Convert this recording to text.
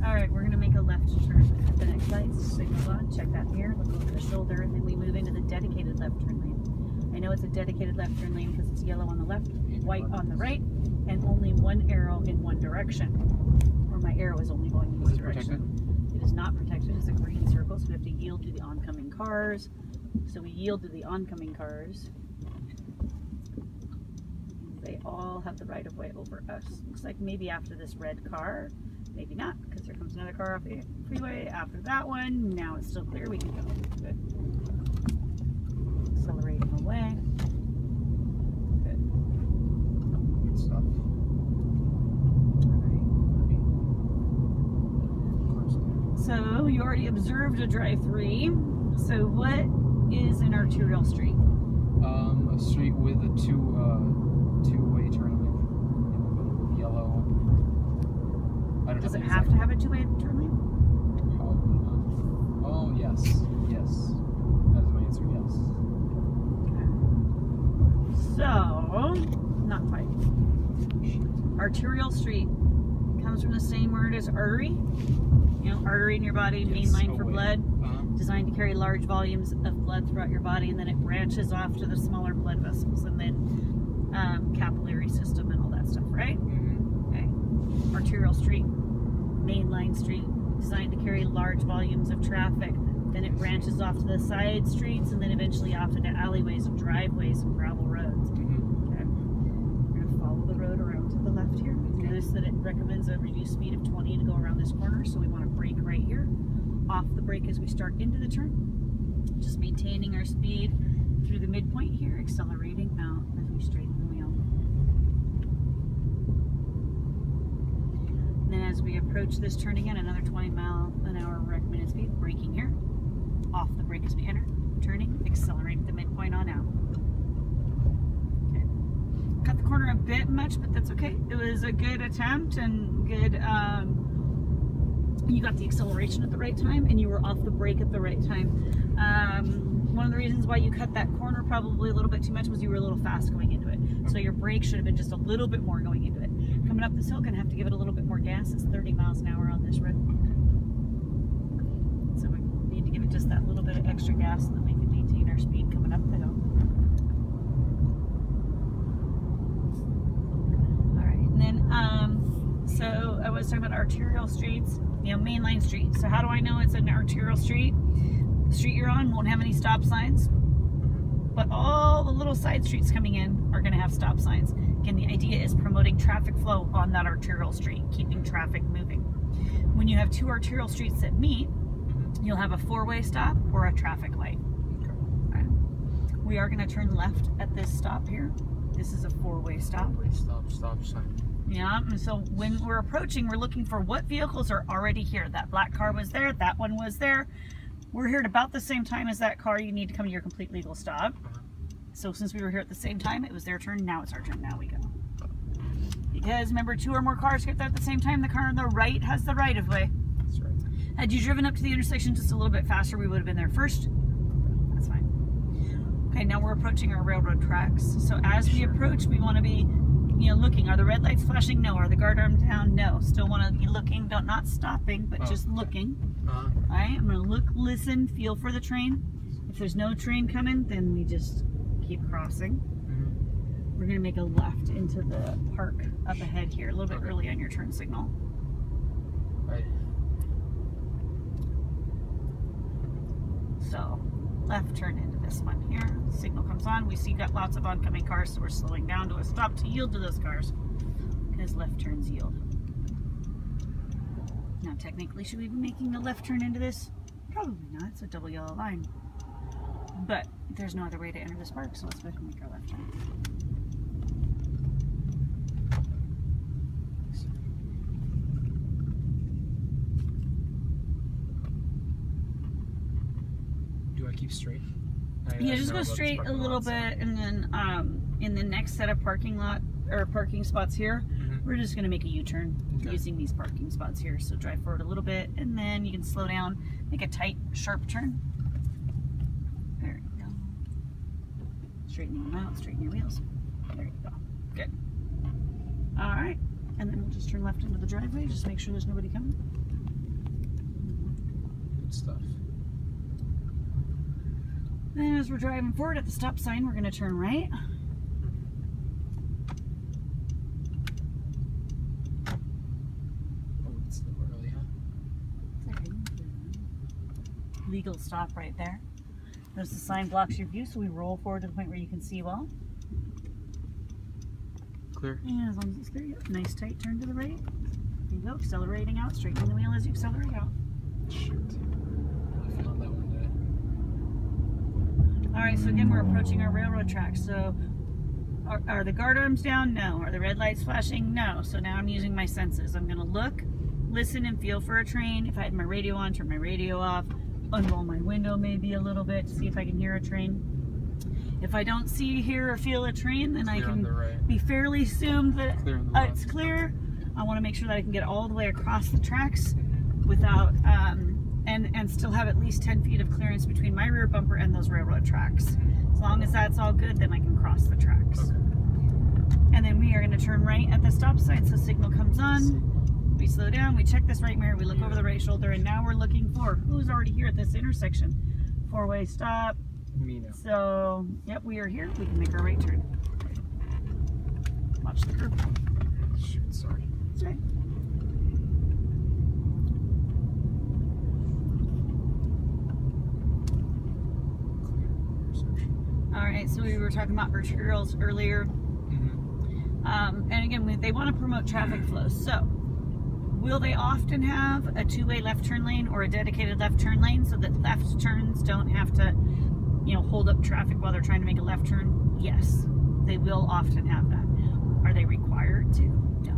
Alright, we're going to make a left turn at the next light. Signal's on. Check that mirror. Look over the shoulder. And then we move into the dedicated left turn lane. I know it's a dedicated left turn lane because it's yellow on the left, white on the right, and only one arrow in one direction. Or my arrow is only going in one direction. It is not protected. It's a green circle, so we have to yield to the oncoming cars. So we yield to the oncoming cars. They all have the right of way over us. Looks like maybe after this red car, maybe not, because there comes another car off the freeway. After that one, now it's still clear, we can go. Good. Accelerating away. Good. Good stuff. Alright. So you already observed a drive-through. So what is an arterial street? A street with a two-way turn lane in the middle with yellow. I don't Does know it have to have a two-way turn lane? Probably not. Oh, yes. Yes. That is my answer, yes. Okay. So, not quite. Arterial street comes from the same word as artery. You know, artery in your body, main line for blood. Designed to carry large volumes of blood throughout your body, and then it branches off to the smaller blood vessels, and then capillary system and all that stuff, right? Okay. Arterial street, mainline street, designed to carry large volumes of traffic. Then it branches off to the side streets, and then eventually off into alleyways and driveways and gravel roads. Okay. We're going to follow the road around to the left here. Notice that it recommends a reduced speed of 20 to go around this corner, so we want to brake right here. Off the brake as we start into the turn. Just maintaining our speed through the midpoint here, accelerating out as we straighten the wheel. And then as we approach this turn again, another 20-mile-an-hour recommended speed, braking here. Off the brake as we enter, turning, accelerate the midpoint on out. Okay. Cut the corner a bit much, but that's okay. It was a good attempt and good, you got the acceleration at the right time and you were off the brake at the right time. One of the reasons why you cut that corner probably a little bit too much was you were a little fast going into it. So your brake should have been just a little bit more going into it. Coming up this hill, gonna have to give it a little bit more gas. It's 30 miles an hour on this road. So we need to give it just that little bit of extra gas so that we can maintain our speed coming up the hill. All right, and then, so I was talking about arterial streets. You know, mainline street. So how do I know it's an arterial street? The street you're on won't have any stop signs, but all the little side streets coming in are going to have stop signs. Again, the idea is promoting traffic flow on that arterial street, keeping traffic moving. When you have two arterial streets that meet, you'll have a four-way stop or a traffic light. Okay. We are going to turn left at this stop here. This is a four-way stop. Stop sign. Yeah, and so when we're approaching, we're looking for what vehicles are already here. That black car was there, that one was there. We're here at about the same time as that car. You need to come to your complete legal stop. So since we were here at the same time, it was their turn, now it's our turn, now we go. Because remember, two or more cars get there at the same time, the car on the right has the right of way. That's right. Had you driven up to the intersection just a little bit faster, we would have been there first. That's fine. Okay, now we're approaching our railroad tracks. So as we approach, we want to be, you know, looking. Are the red lights flashing? No. Are the guard arms down? No. Still want to be looking, not stopping, but just looking. All right, I'm going to look, listen, feel for the train. If there's no train coming, then we just keep crossing. We're going to make a left into the park up ahead here, a little bit early on your turn signal. Right. So, left turn into this one here. Signal comes on. We see got lots of oncoming cars, so we're slowing down to a stop to yield to those cars. Because left turns yield. Now, technically, should we be making a left turn into this? Probably not. It's a double yellow line. But there's no other way to enter this park, so let's go ahead and make our left turn. Do I keep straight? Yeah, just go straight a little bit, and then in the next set of parking spots here, we're just going to make a U-turn using these parking spots here. So drive forward a little bit, and then you can slow down, make a tight, sharp turn. There you go. Straightening them out, straighten your wheels. There you go. Good. All right, and then we'll just turn left into the driveway. Just make sure there's nobody coming. Good stuff. Then as we're driving forward at the stop sign, we're going to turn right. Oh, it's a little early, huh? Legal stop right there. Notice the sign blocks your view, so we roll forward to the point where you can see well. Clear. Yeah, as long as it's clear. Yep. Nice tight turn to the right. There you go. Accelerating out. Straightening the wheel as you accelerate out. Shoot. I found that one today. Alright, so again, we're approaching our railroad tracks. So, are the guard arms down? No. Are the red lights flashing? No. So now I'm using my senses. I'm going to look, listen, and feel for a train. If I had my radio on, turn my radio off. Unroll my window maybe a little bit to see if I can hear a train. If I don't see, hear, or feel a train, then I can be fairly assumed that it's clear. I want to make sure that I can get all the way across the tracks without, and still have at least 10 feet of clearance between my rear bumper and those railroad tracks. As long as that's all good, then I can cross the tracks. Okay. And then we are going to turn right at the stop sign, so signal comes on. We slow down, we check this right mirror, we look over the right shoulder, and now we're looking for who's already here at this intersection. Four-way stop. Me now. So, yep, we are here. We can make our right turn. Watch the curb. Shoot, sorry. That's right. Alright, so we were talking about arterials earlier. And again, they want to promote traffic flow. So, will they often have a two-way left turn lane or a dedicated left turn lane so that left turns don't have to, hold up traffic while they're trying to make a left turn? Yes, they will often have that. Are they required to? No.